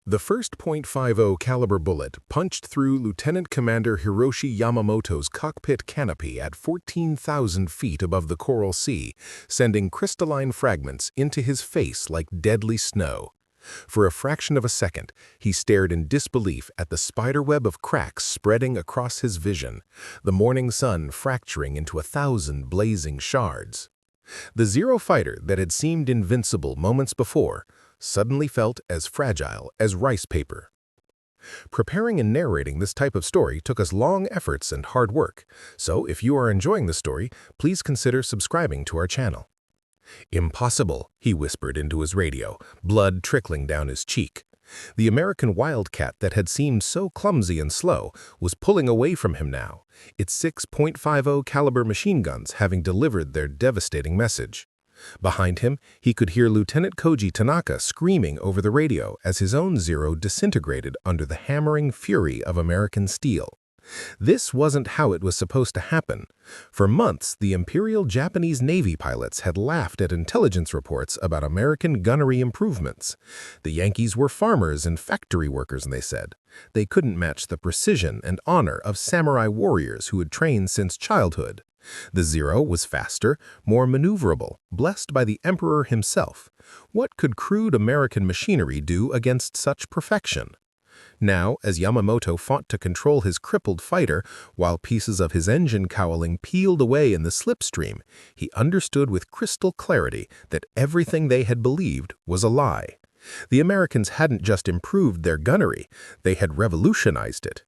The first .50 caliber bullet punched through Lieutenant Commander Hiroshi Yamamoto's cockpit canopy at 14,000 feet above the Coral Sea, sending crystalline fragments into his face like deadly snow. For a fraction of a second, he stared in disbelief at the spiderweb of cracks spreading across his vision, the morning sun fracturing into 1,000 blazing shards. The Zero fighter that had seemed invincible moments before suddenly felt as fragile as rice paper. Preparing and narrating this type of story took us long efforts and hard work, so if you are enjoying the story, please consider subscribing to our channel. "Impossible," he whispered into his radio, blood trickling down his cheek. The American Wildcat that had seemed so clumsy and slow was pulling away from him now, its 6.50 caliber machine guns having delivered their devastating message. Behind him, he could hear Lieutenant Koji Tanaka screaming over the radio as his own Zero disintegrated under the hammering fury of American steel. This wasn't how it was supposed to happen. For months, the Imperial Japanese Navy pilots had laughed at intelligence reports about American gunnery improvements. The Yankees were farmers and factory workers, they said. They couldn't match the precision and honor of samurai warriors who had trained since childhood. The Zero was faster, more maneuverable, blessed by the Emperor himself. What could crude American machinery do against such perfection? Now, as Yamamoto fought to control his crippled fighter while pieces of his engine cowling peeled away in the slipstream, he understood with crystal clarity that everything they had believed was a lie. The Americans hadn't just improved their gunnery, they had revolutionized it.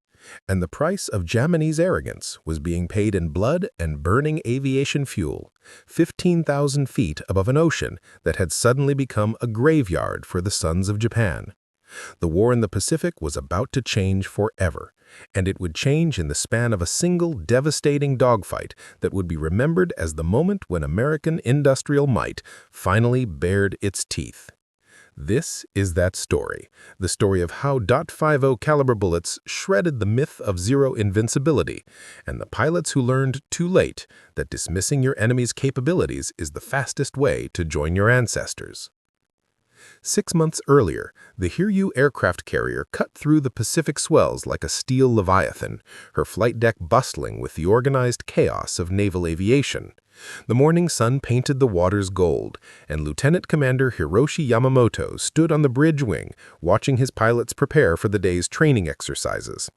And the price of Japanese arrogance was being paid in blood and burning aviation fuel, 15,000 feet above an ocean that had suddenly become a graveyard for the sons of Japan. The war in the Pacific was about to change forever, and it would change in the span of a single devastating dogfight that would be remembered as the moment when American industrial might finally bared its teeth. This is that story, the story of how .50 caliber bullets shredded the myth of Zero invincibility, and the pilots who learned too late that dismissing your enemy's capabilities is the fastest way to join your ancestors. 6 months earlier, the Hiryu aircraft carrier cut through the Pacific swells like a steel leviathan, her flight deck bustling with the organized chaos of naval aviation. The morning sun painted the waters gold, and Lieutenant Commander Hiroshi Yamamoto stood on the bridge wing, watching his pilots prepare for the day's training exercises.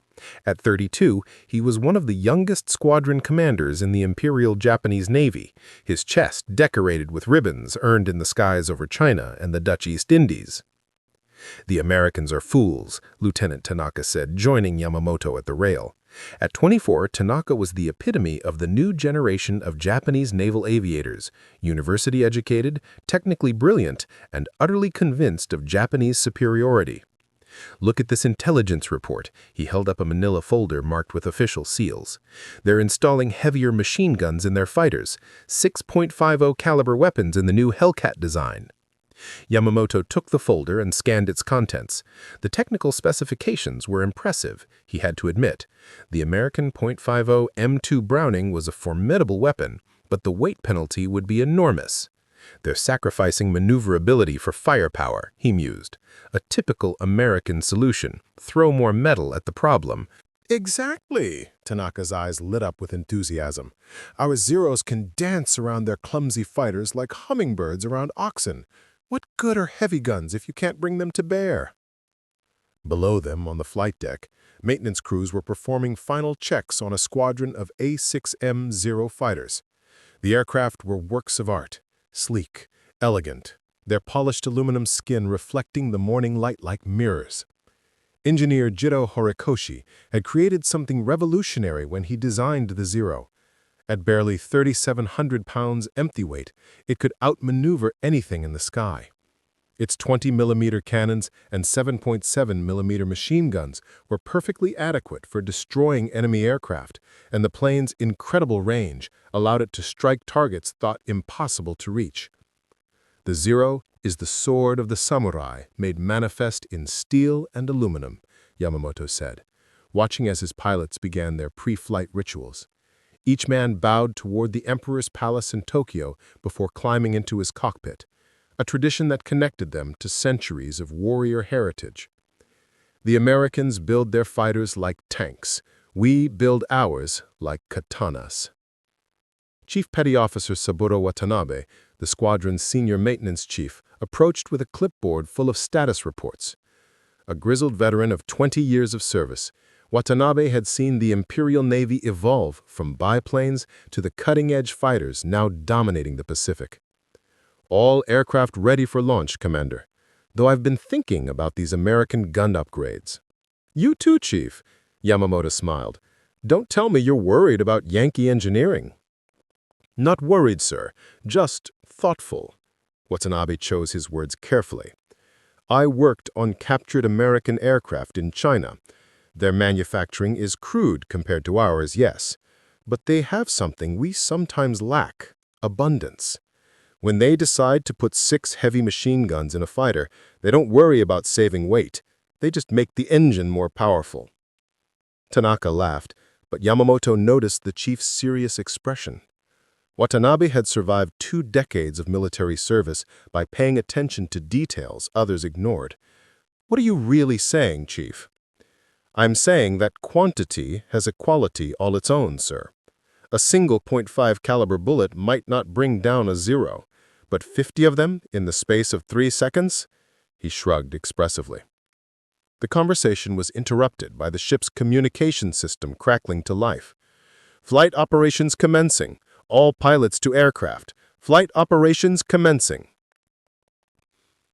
At 32, he was one of the youngest squadron commanders in the Imperial Japanese Navy, his chest decorated with ribbons earned in the skies over China and the Dutch East Indies. "The Americans are fools," Lieutenant Tanaka said, joining Yamamoto at the rail. At 24, Tanaka was the epitome of the new generation of Japanese naval aviators, university-educated, technically brilliant, and utterly convinced of Japanese superiority. "Look at this intelligence report." He held up a manila folder marked with official seals. "They're installing heavier machine guns in their fighters, 6.50 caliber weapons in the new Hellcat design." Yamamoto took the folder and scanned its contents. The technical specifications were impressive, he had to admit. The American .50 M2 Browning was a formidable weapon, but the weight penalty would be enormous. "They're sacrificing maneuverability for firepower," he mused. "A typical American solution. Throw more metal at the problem." "Exactly!" Tanaka's eyes lit up with enthusiasm. "Our Zeros can dance around their clumsy fighters like hummingbirds around oxen. What good are heavy guns if you can't bring them to bear?" Below them, on the flight deck, maintenance crews were performing final checks on a squadron of A6M Zero fighters. The aircraft were works of art, sleek, elegant, their polished aluminum skin reflecting the morning light like mirrors. Engineer Jiro Horikoshi had created something revolutionary when he designed the Zero. At barely 3,700 pounds empty weight, it could outmaneuver anything in the sky. Its 20mm cannons and 7.7mm machine guns were perfectly adequate for destroying enemy aircraft, and the plane's incredible range allowed it to strike targets thought impossible to reach. "The Zero is the sword of the samurai made manifest in steel and aluminum," Yamamoto said, watching as his pilots began their pre-flight rituals. Each man bowed toward the Emperor's palace in Tokyo before climbing into his cockpit, a tradition that connected them to centuries of warrior heritage. The Americans build their fighters like tanks. We build ours like katanas. Chief Petty Officer Saburo Watanabe, the squadron's senior maintenance chief, approached with a clipboard full of status reports. A grizzled veteran of 20 years of service, Watanabe had seen the Imperial Navy evolve from biplanes to the cutting-edge fighters now dominating the Pacific. All aircraft ready for launch, Commander, though I've been thinking about these American gun upgrades. You too, Chief, Yamamoto smiled. Don't tell me you're worried about Yankee engineering. Not worried, sir, just thoughtful. Watanabe chose his words carefully. I worked on captured American aircraft in China. Their manufacturing is crude compared to ours, yes, but they have something we sometimes lack: abundance. When they decide to put 6 heavy machine guns in a fighter, they don't worry about saving weight. They just make the engine more powerful. Tanaka laughed, but Yamamoto noticed the chief's serious expression. Watanabe had survived 2 decades of military service by paying attention to details others ignored. What are you really saying, Chief? I'm saying that quantity has a quality all its own, sir. A single .5 caliber bullet might not bring down a Zero, but 50 of them in the space of 3 seconds? He shrugged expressively. The conversation was interrupted by the ship's communication system crackling to life. Flight operations commencing. All pilots to aircraft. Flight operations commencing.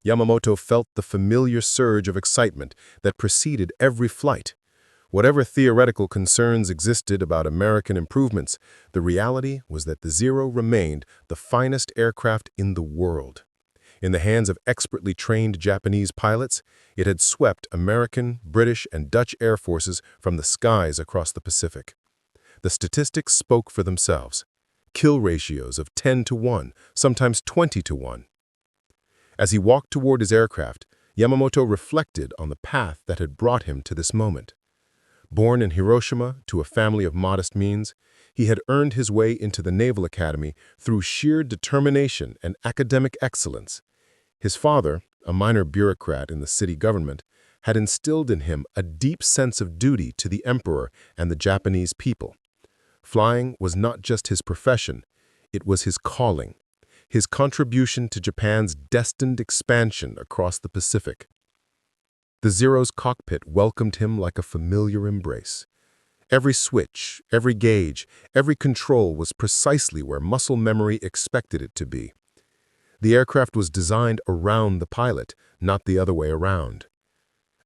Yamamoto felt the familiar surge of excitement that preceded every flight. Whatever theoretical concerns existed about American improvements, the reality was that the Zero remained the finest aircraft in the world. In the hands of expertly trained Japanese pilots, it had swept American, British, and Dutch air forces from the skies across the Pacific. The statistics spoke for themselves. Kill ratios of 10 to 1, sometimes 20 to 1. As he walked toward his aircraft, Yamamoto reflected on the path that had brought him to this moment. Born in Hiroshima to a family of modest means, he had earned his way into the Naval Academy through sheer determination and academic excellence. His father, a minor bureaucrat in the city government, had instilled in him a deep sense of duty to the emperor and the Japanese people. Flying was not just his profession, it was his calling, his contribution to Japan's destined expansion across the Pacific. The Zero's cockpit welcomed him like a familiar embrace. Every switch, every gauge, every control was precisely where muscle memory expected it to be. The aircraft was designed around the pilot, not the other way around.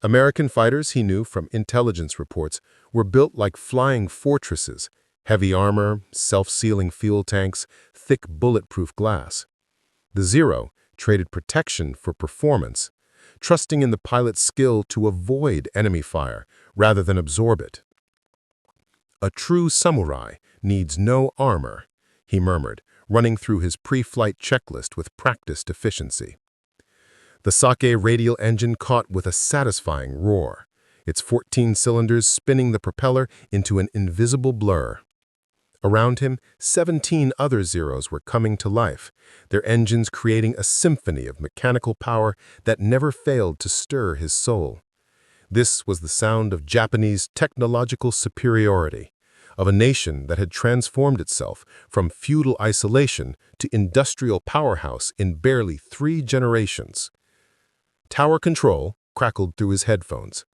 American fighters, he knew from intelligence reports, were built like flying fortresses: heavy armor, self-sealing fuel tanks, thick bulletproof glass. The Zero traded protection for performance, trusting in the pilot's skill to avoid enemy fire rather than absorb it. A true samurai needs no armor, he murmured, running through his pre-flight checklist with practiced efficiency. The Sake radial engine caught with a satisfying roar, its 14 cylinders spinning the propeller into an invisible blur. Around him, 17 other Zeros were coming to life, their engines creating a symphony of mechanical power that never failed to stir his soul. This was the sound of Japanese technological superiority, of a nation that had transformed itself from feudal isolation to industrial powerhouse in barely 3 generations. Tower control crackled through his headphones.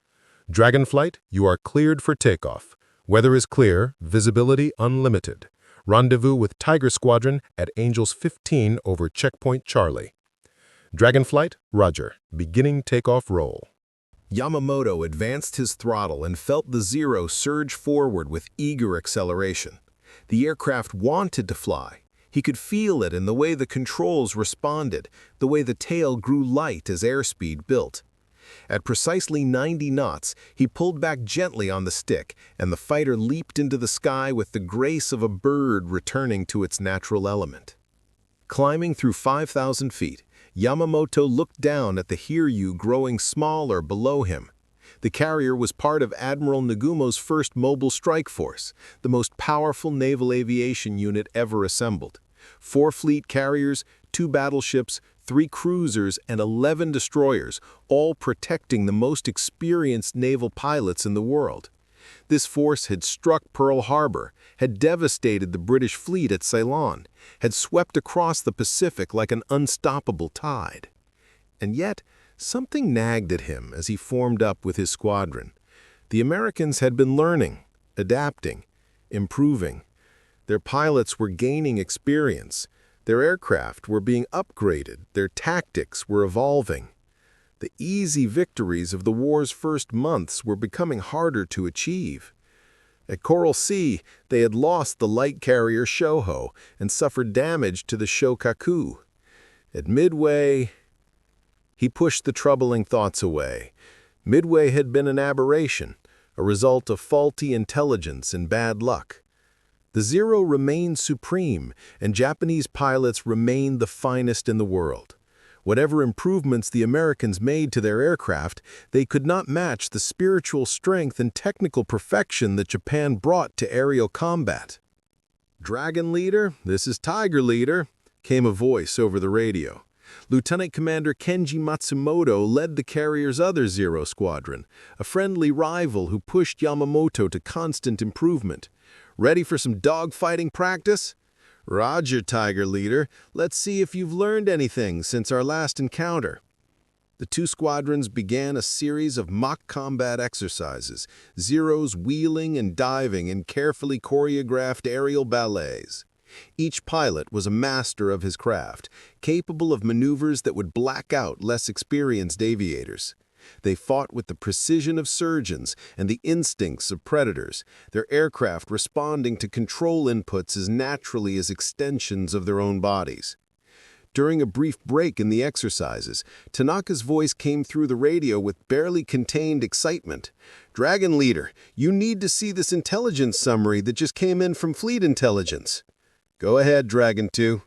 Dragonflight, you are cleared for takeoff. Weather is clear, visibility unlimited. Rendezvous with Tiger Squadron at Angels 15 over Checkpoint Charlie. Dragonflight, roger. Beginning takeoff roll. Yamamoto advanced his throttle and felt the Zero surge forward with eager acceleration. The aircraft wanted to fly. He could feel it in the way the controls responded, the way the tail grew light as airspeed built. At precisely 90 knots, he pulled back gently on the stick, and the fighter leaped into the sky with the grace of a bird returning to its natural element. Climbing through 5,000 feet, Yamamoto looked down at the Hiryu growing smaller below him. The carrier was part of Admiral Nagumo's first mobile strike force, the most powerful naval aviation unit ever assembled. 4 fleet carriers, 2 battleships, 3 cruisers, and 11 destroyers, all protecting the most experienced naval pilots in the world. This force had struck Pearl Harbor, had devastated the British fleet at Ceylon, had swept across the Pacific like an unstoppable tide. And yet, something nagged at him as he formed up with his squadron. The Americans had been learning, adapting, improving. Their pilots were gaining experience. Their aircraft were being upgraded. Their tactics were evolving. The easy victories of the war's first months were becoming harder to achieve. At Coral Sea, they had lost the light carrier Shoho and suffered damage to the Shokaku. At Midway, he pushed the troubling thoughts away. Midway had been an aberration, a result of faulty intelligence and bad luck. The Zero remained supreme, and Japanese pilots remained the finest in the world. Whatever improvements the Americans made to their aircraft, they could not match the spiritual strength and technical perfection that Japan brought to aerial combat. "Dragon Leader, this is Tiger Leader," came a voice over the radio. Lieutenant Commander Kenji Matsumoto led the carrier's other Zero squadron, a friendly rival who pushed Yamamoto to constant improvement. "Ready for some dogfighting practice?" "Roger, Tiger Leader. Let's see if you've learned anything since our last encounter." The 2 squadrons began a series of mock combat exercises, Zeros wheeling and diving in carefully choreographed aerial ballets. Each pilot was a master of his craft, capable of maneuvers that would black out less experienced aviators. They fought with the precision of surgeons and the instincts of predators, their aircraft responding to control inputs as naturally as extensions of their own bodies. During a brief break in the exercises, Tanaka's voice came through the radio with barely contained excitement. "Dragon Leader, you need to see this intelligence summary that just came in from Fleet Intelligence." "Go ahead, Dragon 2.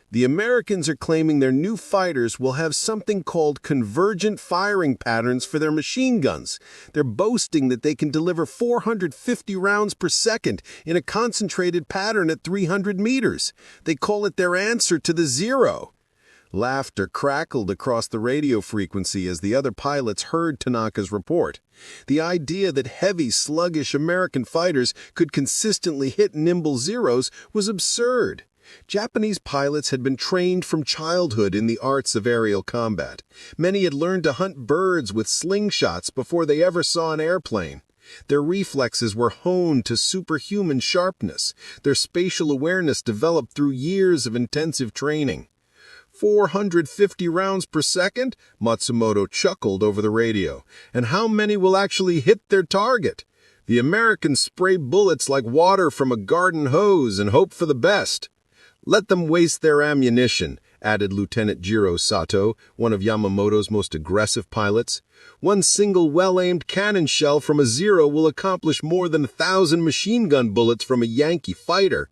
The Americans are claiming their new fighters will have something called convergent firing patterns for their machine guns. They're boasting that they can deliver 450 rounds per second in a concentrated pattern at 300 meters. They call it their answer to the Zero." Laughter crackled across the radio frequency as the other pilots heard Tanaka's report. The idea that heavy, sluggish American fighters could consistently hit nimble Zeros was absurd. Japanese pilots had been trained from childhood in the arts of aerial combat. Many had learned to hunt birds with slingshots before they ever saw an airplane. Their reflexes were honed to superhuman sharpness, their spatial awareness developed through years of intensive training. 450 rounds per second? Matsumoto chuckled over the radio. "And how many will actually hit their target? The Americans spray bullets like water from a garden hose and hope for the best." "Let them waste their ammunition," added Lieutenant Jiro Sato, one of Yamamoto's most aggressive pilots. "One single well-aimed cannon shell from a Zero will accomplish more than 1,000 machine gun bullets from a Yankee fighter."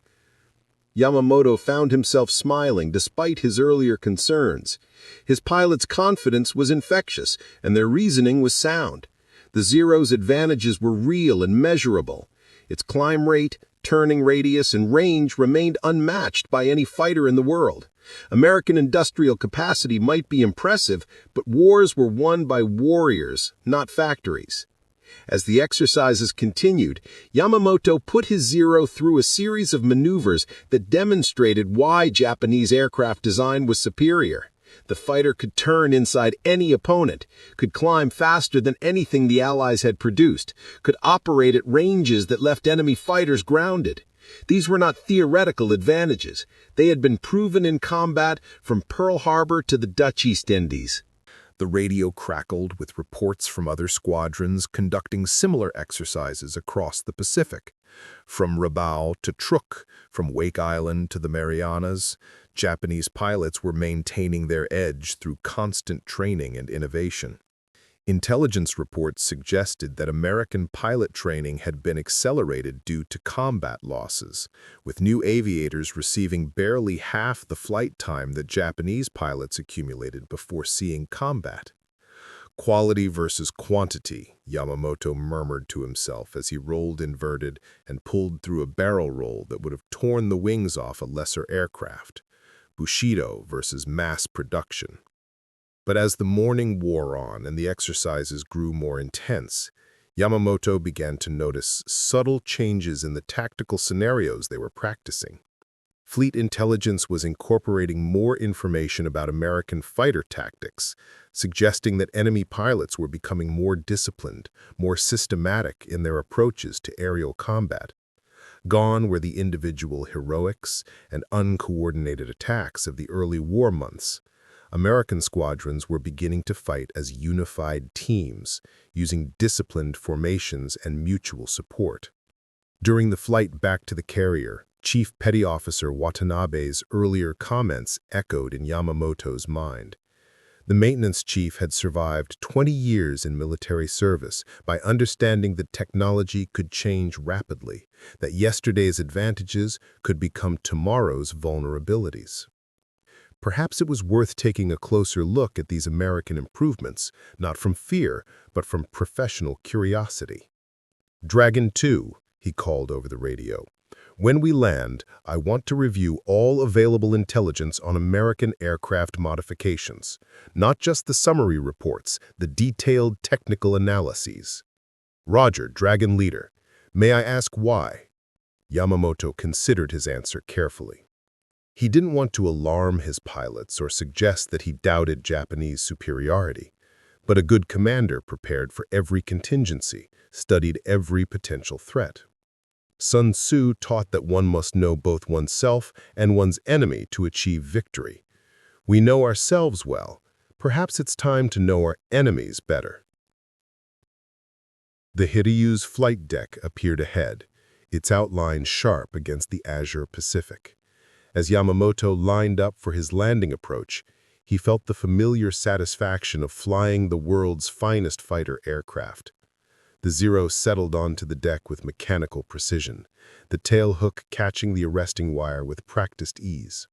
Yamamoto found himself smiling despite his earlier concerns. His pilot's confidence was infectious, and their reasoning was sound. The Zero's advantages were real and measurable. Its climb rate, turning radius, and range remained unmatched by any fighter in the world. American industrial capacity might be impressive, but wars were won by warriors, not factories. As the exercises continued, Yamamoto put his Zero through a series of maneuvers that demonstrated why Japanese aircraft design was superior. The fighter could turn inside any opponent, could climb faster than anything the Allies had produced, could operate at ranges that left enemy fighters grounded. These were not theoretical advantages. They had been proven in combat from Pearl Harbor to the Dutch East Indies. The radio crackled with reports from other squadrons conducting similar exercises across the Pacific. From Rabaul to Truk, from Wake Island to the Marianas, Japanese pilots were maintaining their edge through constant training and innovation. Intelligence reports suggested that American pilot training had been accelerated due to combat losses, with new aviators receiving barely half the flight time that Japanese pilots accumulated before seeing combat. "Quality versus quantity," Yamamoto murmured to himself as he rolled inverted and pulled through a barrel roll that would have torn the wings off a lesser aircraft. Bushido versus mass production. But as the morning wore on and the exercises grew more intense, Yamamoto began to notice subtle changes in the tactical scenarios they were practicing. Fleet intelligence was incorporating more information about American fighter tactics, suggesting that enemy pilots were becoming more disciplined, more systematic in their approaches to aerial combat. Gone were the individual heroics and uncoordinated attacks of the early war months. American squadrons were beginning to fight as unified teams, using disciplined formations and mutual support. During the flight back to the carrier, Chief Petty Officer Watanabe's earlier comments echoed in Yamamoto's mind. The maintenance chief had survived 20 years in military service by understanding that technology could change rapidly, that yesterday's advantages could become tomorrow's vulnerabilities. Perhaps it was worth taking a closer look at these American improvements, not from fear, but from professional curiosity. "Dragon 2, he called over the radio. "When we land, I want to review all available intelligence on American aircraft modifications, not just the summary reports, the detailed technical analyses." "Roger, Dragon Leader. May I ask why?" Yamamoto considered his answer carefully. He didn't want to alarm his pilots or suggest that he doubted Japanese superiority, but a good commander prepared for every contingency, studied every potential threat. Sun Tzu taught that one must know both oneself and one's enemy to achieve victory. We know ourselves well. Perhaps it's time to know our enemies better. The Hiryu's flight deck appeared ahead, its outline sharp against the azure Pacific. As Yamamoto lined up for his landing approach, he felt the familiar satisfaction of flying the world's finest fighter aircraft. The Zero settled onto the deck with mechanical precision, the tail hook catching the arresting wire with practiced ease.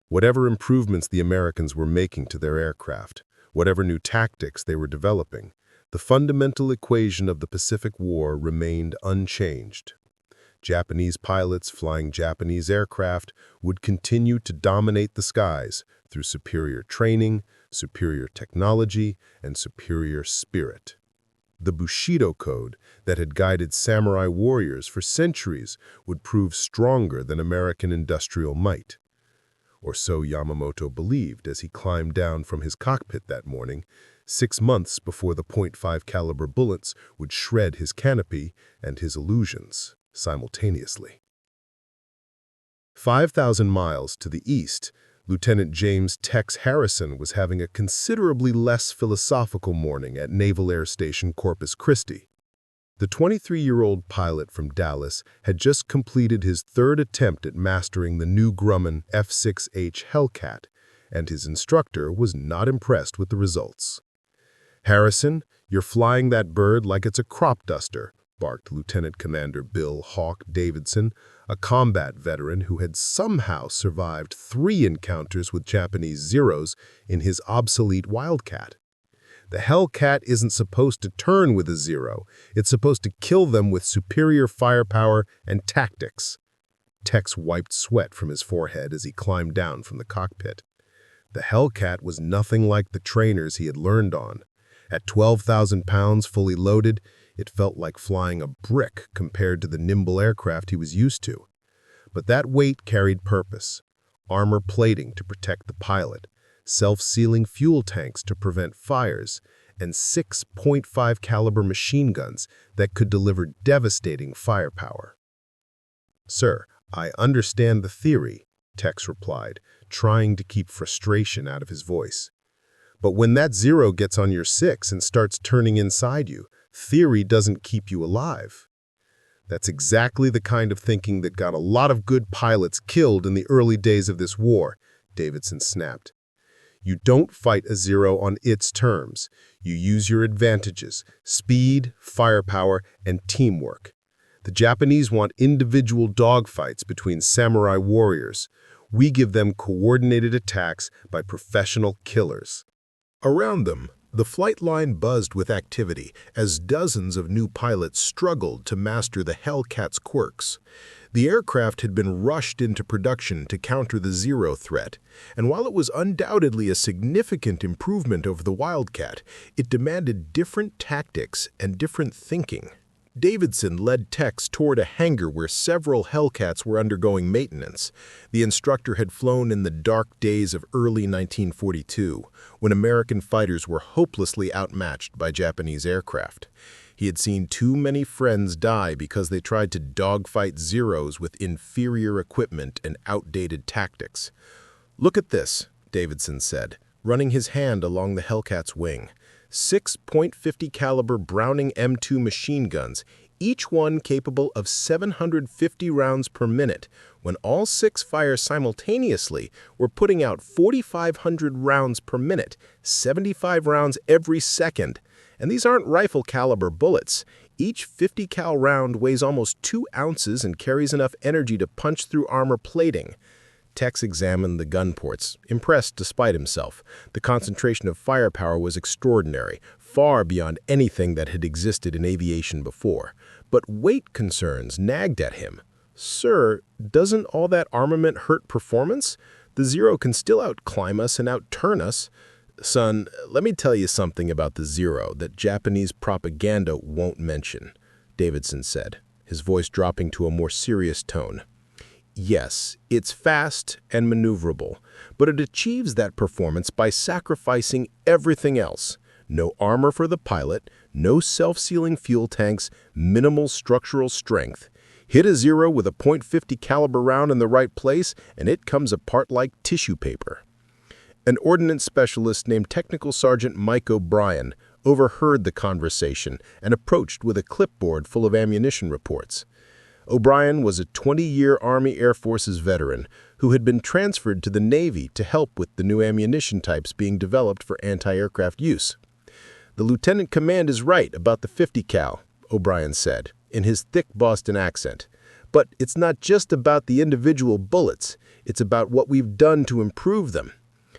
Whatever improvements the Americans were making to their aircraft, whatever new tactics they were developing, the fundamental equation of the Pacific War remained unchanged. Japanese pilots flying Japanese aircraft would continue to dominate the skies through superior training, superior technology, and superior spirit. The Bushido Code that had guided samurai warriors for centuries would prove stronger than American industrial might. Or so Yamamoto believed as he climbed down from his cockpit that morning, 6 months before the .5 caliber bullets would shred his canopy and his illusions simultaneously. 5,000 miles to the east, Lieutenant James Tex Harrison was having a considerably less philosophical morning at Naval Air Station Corpus Christi. The 23-year-old pilot from Dallas had just completed his third attempt at mastering the new Grumman F-6H Hellcat, and his instructor was not impressed with the results. "Harrison, you're flying that bird like it's a crop duster," barked Lieutenant Commander Bill Hawk Davidson, a combat veteran who had somehow survived 3 encounters with Japanese Zeros in his obsolete Wildcat. "The Hellcat isn't supposed to turn with a Zero. It's supposed to kill them with superior firepower and tactics." Tex wiped sweat from his forehead as he climbed down from the cockpit. The Hellcat was nothing like the trainers he had learned on. At 12,000 pounds fully loaded, it felt like flying a brick compared to the nimble aircraft he was used to. But that weight carried purpose: armor plating to protect the pilot, self-sealing fuel tanks to prevent fires, and 6 .5 caliber machine guns that could deliver devastating firepower. "Sir, I understand the theory," Tex replied, trying to keep frustration out of his voice. "But when that Zero gets on your 6 and starts turning inside you, theory doesn't keep you alive." "That's exactly the kind of thinking that got a lot of good pilots killed in the early days of this war," Davidson snapped. "You don't fight a Zero on its terms. You use your advantages: speed, firepower, and teamwork. The Japanese want individual dogfights between samurai warriors. We give them coordinated attacks by professional killers." Around them, The flight line buzzed with activity as dozens of new pilots struggled to master the Hellcat's quirks. The aircraft had been rushed into production to counter the Zero threat, and while it was undoubtedly a significant improvement over the Wildcat, it demanded different tactics and different thinking. Davidson led Tex toward a hangar where several Hellcats were undergoing maintenance. The instructor had flown in the dark days of early 1942, when American fighters were hopelessly outmatched by Japanese aircraft. He had seen too many friends die because they tried to dogfight Zeros with inferior equipment and outdated tactics. "Look at this," Davidson said, running his hand along the Hellcat's wing. 6.50 caliber Browning M2 machine guns, each one capable of 750 rounds per minute. When all 6 fire simultaneously, we're putting out 4,500 rounds per minute, 75 rounds every second. And these aren't rifle caliber bullets. Each 50 cal round weighs almost 2 ounces and carries enough energy to punch through armor plating. Tex examined the gun ports, impressed despite himself. The concentration of firepower was extraordinary, far beyond anything that had existed in aviation before. But weight concerns nagged at him. "Sir, doesn't all that armament hurt performance? The Zero can still outclimb us and outturn us." "Son, let me tell you something about the Zero that Japanese propaganda won't mention," Davidson said, his voice dropping to a more serious tone. "Yes, it's fast and maneuverable, but it achieves that performance by sacrificing everything else. No armor for the pilot, no self-sealing fuel tanks, minimal structural strength. Hit a Zero with a .50 caliber round in the right place, and it comes apart like tissue paper." An ordnance specialist named Technical Sergeant Mike O'Brien overheard the conversation and approached with a clipboard full of ammunition reports. O'Brien was a 20-year Army Air Forces veteran who had been transferred to the Navy to help with the new ammunition types being developed for anti-aircraft use. "The lieutenant command is right about the 50 cal, O'Brien said, in his thick Boston accent. "But it's not just about the individual bullets, it's about what we've done to improve them."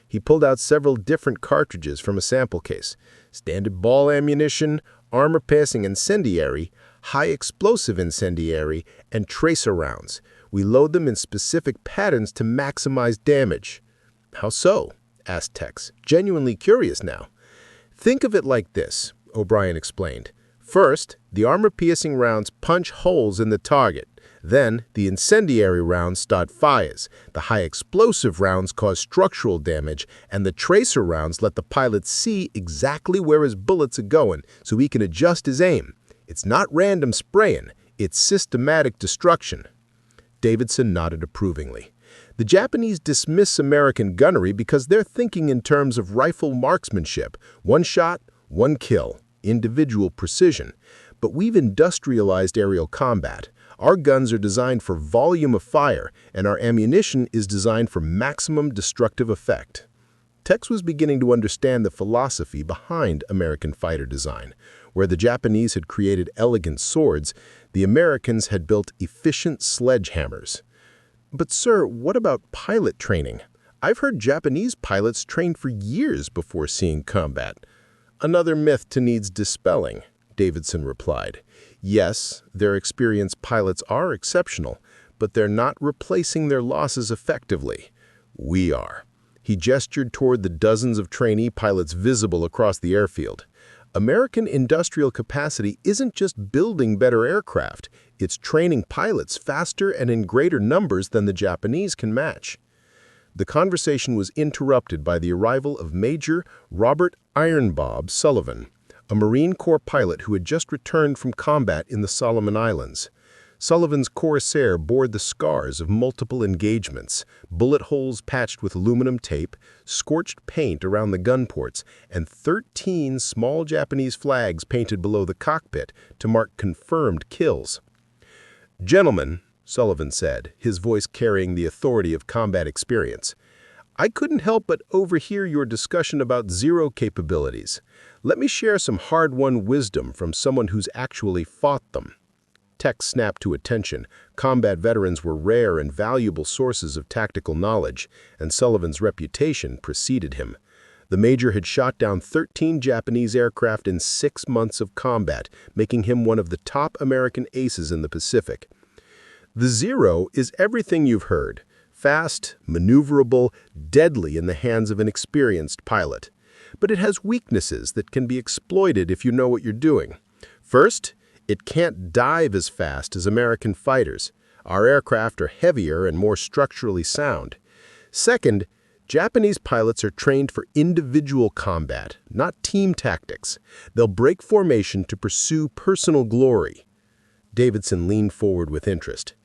He pulled out several different cartridges from a sample case: standard ball ammunition, armor-passing incendiary, high-explosive incendiary, and tracer rounds. We load them in specific patterns to maximize damage. "How so?" asked Tex, genuinely curious now. "Think of it like this," O'Brien explained. "First, the armor-piercing rounds punch holes in the target. Then, the incendiary rounds start fires. The high-explosive rounds cause structural damage, and the tracer rounds let the pilot see exactly where his bullets are going so he can adjust his aim. It's not random spraying, it's systematic destruction." Davidson nodded approvingly. "The Japanese dismiss American gunnery because they're thinking in terms of rifle marksmanship, one shot, one kill, individual precision. But we've industrialized aerial combat. Our guns are designed for volume of fire, and our ammunition is designed for maximum destructive effect." Tex was beginning to understand the philosophy behind American fighter design. Where the Japanese had created elegant swords, the Americans had built efficient sledgehammers. "But sir, what about pilot training? I've heard Japanese pilots trained for years before seeing combat." "Another myth to needs dispelling," Davidson replied. "Yes, their experienced pilots are exceptional, but they're not replacing their losses effectively. We are." He gestured toward the dozens of trainee pilots visible across the airfield. "American industrial capacity isn't just building better aircraft, it's training pilots faster and in greater numbers than the Japanese can match." The conversation was interrupted by the arrival of Major Robert Ironbob Sullivan, a Marine Corps pilot who had just returned from combat in the Solomon Islands. Sullivan's Corsair bore the scars of multiple engagements, bullet holes patched with aluminum tape, scorched paint around the gun ports, and 13 small Japanese flags painted below the cockpit to mark confirmed kills. "Gentlemen," Sullivan said, his voice carrying the authority of combat experience, "I couldn't help but overhear your discussion about Zero capabilities. Let me share some hard-won wisdom from someone who's actually fought them." Tex snapped to attention. Combat veterans were rare and valuable sources of tactical knowledge, and Sullivan's reputation preceded him. The major had shot down 13 Japanese aircraft in 6 months of combat, making him one of the top American aces in the Pacific. The Zero is everything you've heard: fast, maneuverable, deadly in the hands of an experienced pilot. But it has weaknesses that can be exploited if you know what you're doing. First, it can't dive as fast as American fighters. Our aircraft are heavier and more structurally sound. Second, Japanese pilots are trained for individual combat, not team tactics. They'll break formation to pursue personal glory. Davidson leaned forward with interest.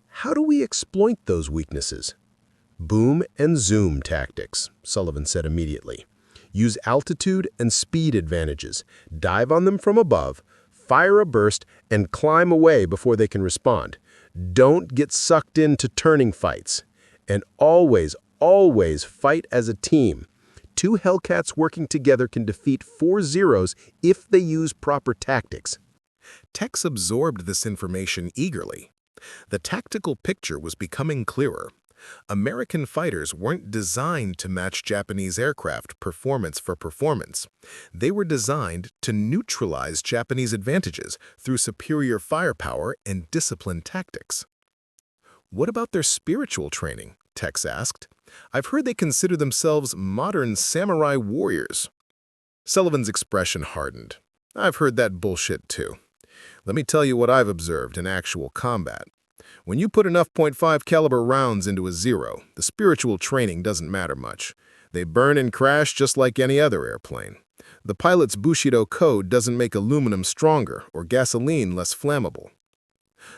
How do we exploit those weaknesses? Boom and zoom tactics, Sullivan said immediately. Use altitude and speed advantages. Dive on them from above, fire a burst, and climb away before they can respond. Don't get sucked into turning fights. And always fight as a team. 2 Hellcats working together can defeat 4 Zeros if they use proper tactics. Tex absorbed this information eagerly. The tactical picture was becoming clearer. American fighters weren't designed to match Japanese aircraft performance for performance. They were designed to neutralize Japanese advantages through superior firepower and disciplined tactics. What about their spiritual training? Tex asked. I've heard they consider themselves modern samurai warriors. Sullivan's expression hardened. I've heard that bullshit too. Let me tell you what I've observed in actual combat. When you put enough .5 caliber rounds into a Zero, the spiritual training doesn't matter much. They burn and crash just like any other airplane. The pilot's Bushido code doesn't make aluminum stronger or gasoline less flammable.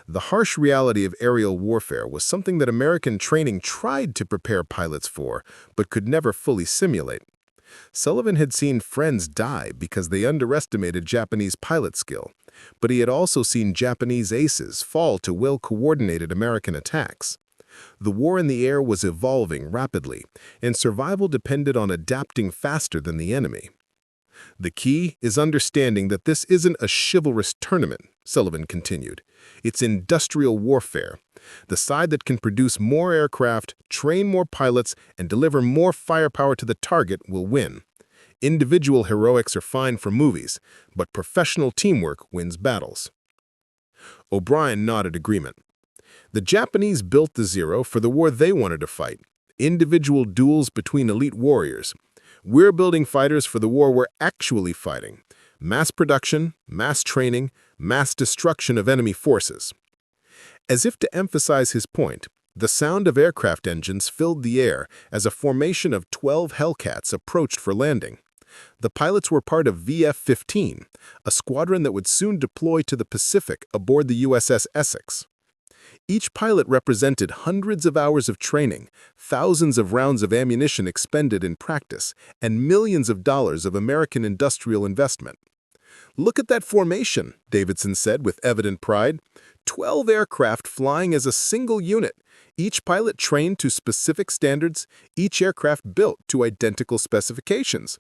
The harsh reality of aerial warfare was something that American training tried to prepare pilots for, but could never fully simulate. Sullivan had seen friends die because they underestimated Japanese pilot skill, but he had also seen Japanese aces fall to well-coordinated American attacks. The war in the air was evolving rapidly, and survival depended on adapting faster than the enemy. The key is understanding that this isn't a chivalrous tournament, Sullivan continued. It's industrial warfare. The side that can produce more aircraft, train more pilots, and deliver more firepower to the target will win. Individual heroics are fine for movies, but professional teamwork wins battles. O'Brien nodded agreement. The Japanese built the Zero for the war they wanted to fight, individual duels between elite warriors. We're building fighters for the war we're actually fighting. Mass production, mass training, mass destruction of enemy forces. As if to emphasize his point, the sound of aircraft engines filled the air as a formation of 12 Hellcats approached for landing. The pilots were part of VF-15, a squadron that would soon deploy to the Pacific aboard the USS Essex. Each pilot represented hundreds of hours of training, thousands of rounds of ammunition expended in practice, and millions of dollars of American industrial investment. Look at that formation, Davidson said with evident pride. 12 aircraft flying as a single unit, each pilot trained to specific standards, each aircraft built to identical specifications.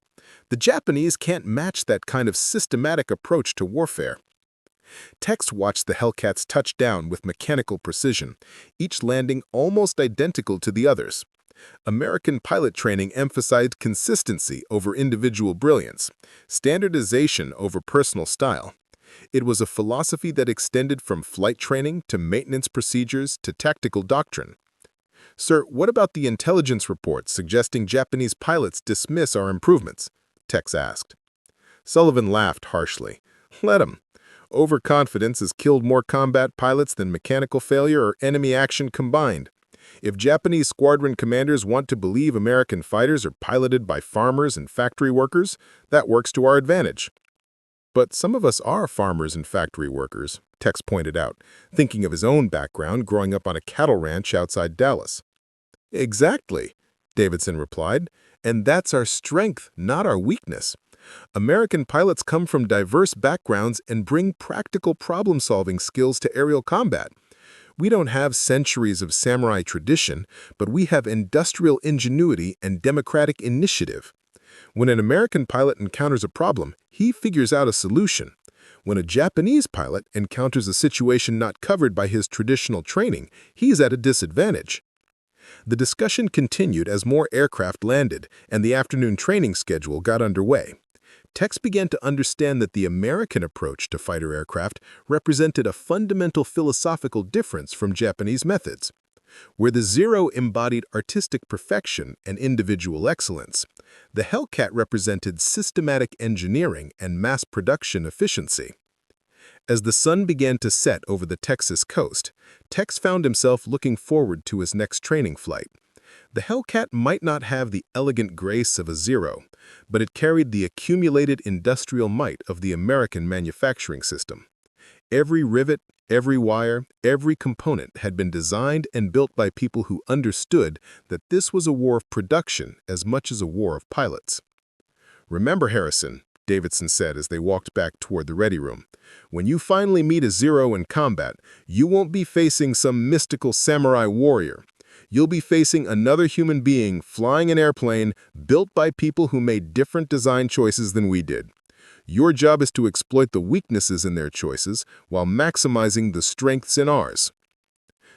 The Japanese can't match that kind of systematic approach to warfare. Tex watched the Hellcats touch down with mechanical precision, each landing almost identical to the others. American pilot training emphasized consistency over individual brilliance, standardization over personal style. It was a philosophy that extended from flight training to maintenance procedures to tactical doctrine. Sir, what about the intelligence reports suggesting Japanese pilots dismiss our improvements? Tex asked. Sullivan laughed harshly. Let 'em. Overconfidence has killed more combat pilots than mechanical failure or enemy action combined. If Japanese squadron commanders want to believe American fighters are piloted by farmers and factory workers, that works to our advantage. But some of us are farmers and factory workers, Tex pointed out, thinking of his own background growing up on a cattle ranch outside Dallas. Exactly, Davidson replied, and that's our strength, not our weakness. American pilots come from diverse backgrounds and bring practical problem-solving skills to aerial combat. We don't have centuries of samurai tradition, but we have industrial ingenuity and democratic initiative. When an American pilot encounters a problem, he figures out a solution. When a Japanese pilot encounters a situation not covered by his traditional training, he's at a disadvantage. The discussion continued as more aircraft landed and the afternoon training schedule got underway. Tex began to understand that the American approach to fighter aircraft represented a fundamental philosophical difference from Japanese methods. Where the Zero embodied artistic perfection and individual excellence, the Hellcat represented systematic engineering and mass production efficiency. As the sun began to set over the Texas coast, Tex found himself looking forward to his next training flight. The Hellcat might not have the elegant grace of a Zero, but it carried the accumulated industrial might of the American manufacturing system. Every rivet, every wire, every component had been designed and built by people who understood that this was a war of production as much as a war of pilots. "Remember, Harrison," Davidson said as they walked back toward the ready room, "when you finally meet a Zero in combat, you won't be facing some mystical samurai warrior. You'll be facing another human being flying an airplane built by people who made different design choices than we did. Your job is to exploit the weaknesses in their choices while maximizing the strengths in ours."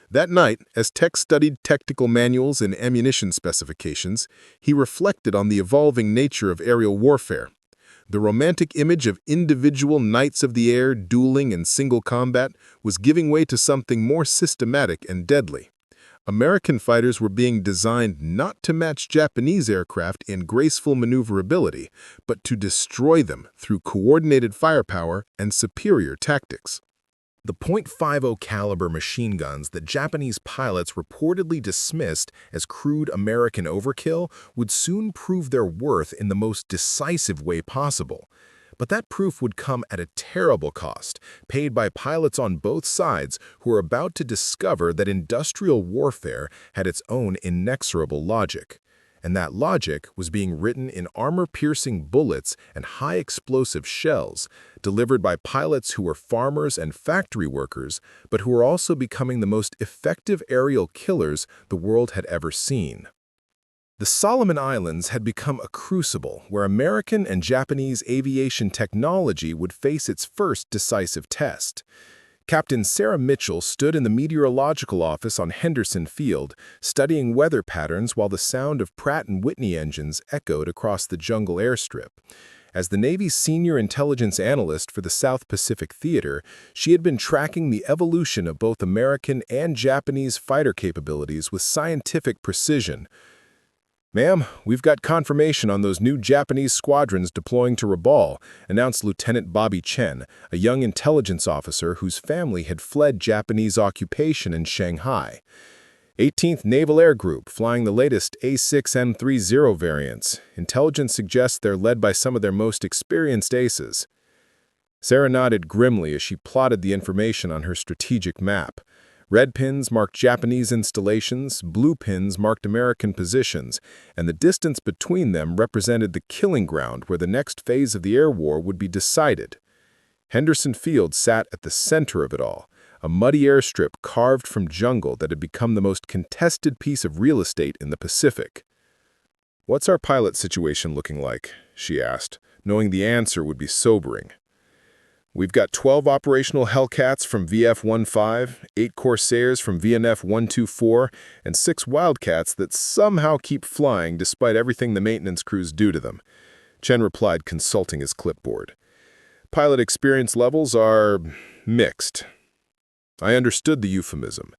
That night, as Tex studied technical manuals and ammunition specifications, he reflected on the evolving nature of aerial warfare. The romantic image of individual knights of the air dueling in single combat was giving way to something more systematic and deadly. American fighters were being designed not to match Japanese aircraft in graceful maneuverability, but to destroy them through coordinated firepower and superior tactics. The .50 caliber machine guns that Japanese pilots reportedly dismissed as crude American overkill would soon prove their worth in the most decisive way possible. But that proof would come at a terrible cost, paid by pilots on both sides who were about to discover that industrial warfare had its own inexorable logic. And that logic was being written in armor-piercing bullets and high-explosive shells, delivered by pilots who were farmers and factory workers, but who were also becoming the most effective aerial killers the world had ever seen. The Solomon Islands had become a crucible where American and Japanese aviation technology would face its first decisive test. Captain Sarah Mitchell stood in the meteorological office on Henderson Field, studying weather patterns while the sound of Pratt & Whitney engines echoed across the jungle airstrip. As the Navy's senior intelligence analyst for the South Pacific Theater, she had been tracking the evolution of both American and Japanese fighter capabilities with scientific precision. "Ma'am, we've got confirmation on those new Japanese squadrons deploying to Rabaul," announced Lieutenant Bobby Chen, a young intelligence officer whose family had fled Japanese occupation in Shanghai. 18th Naval Air Group, flying the latest A6M30 variants. Intelligence suggests they're led by some of their most experienced aces. Sarah nodded grimly as she plotted the information on her strategic map. Red pins marked Japanese installations, blue pins marked American positions, and the distance between them represented the killing ground where the next phase of the air war would be decided. Henderson Field sat at the center of it all, a muddy airstrip carved from jungle that had become the most contested piece of real estate in the Pacific. "What's our pilot situation looking like?" she asked, knowing the answer would be sobering. "We've got 12 operational Hellcats from VF-15, 8 Corsairs from VNF-124, and 6 Wildcats that somehow keep flying despite everything the maintenance crews do to them," Chen replied, consulting his clipboard. "Pilot experience levels are mixed." I understood the euphemism.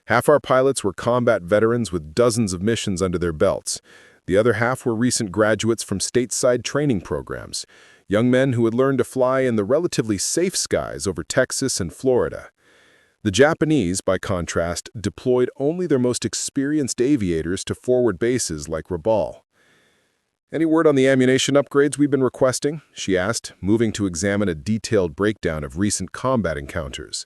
Half our pilots were combat veterans with dozens of missions under their belts. The other half were recent graduates from stateside training programs, young men who had learned to fly in the relatively safe skies over Texas and Florida. The Japanese, by contrast, deployed only their most experienced aviators to forward bases like Rabaul. "Any word on the ammunition upgrades we've been requesting?" she asked, moving to examine a detailed breakdown of recent combat encounters.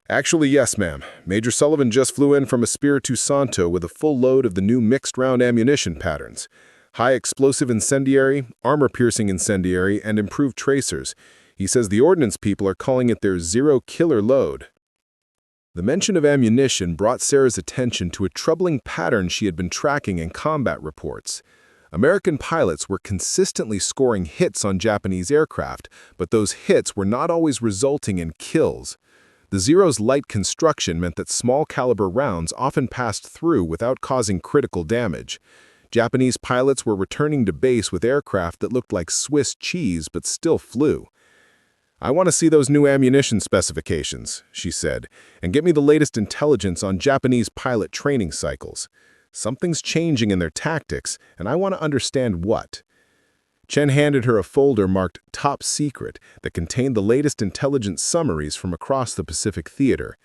"Actually, yes, ma'am. Major Sullivan just flew in from Espiritu Santo with a full load of the new mixed-round ammunition patterns. High explosive incendiary, armor-piercing incendiary, and improved tracers. He says the ordnance people are calling it their zero-killer load." The mention of ammunition brought Sarah's attention to a troubling pattern she had been tracking in combat reports. American pilots were consistently scoring hits on Japanese aircraft, but those hits were not always resulting in kills. The Zero's light construction meant that small-caliber rounds often passed through without causing critical damage. Japanese pilots were returning to base with aircraft that looked like Swiss cheese but still flew. "I want to see those new ammunition specifications," she said, "and get me the latest intelligence on Japanese pilot training cycles. Something's changing in their tactics, and I want to understand what." Chen handed her a folder marked Top Secret that contained the latest intelligence summaries from across the Pacific Theater.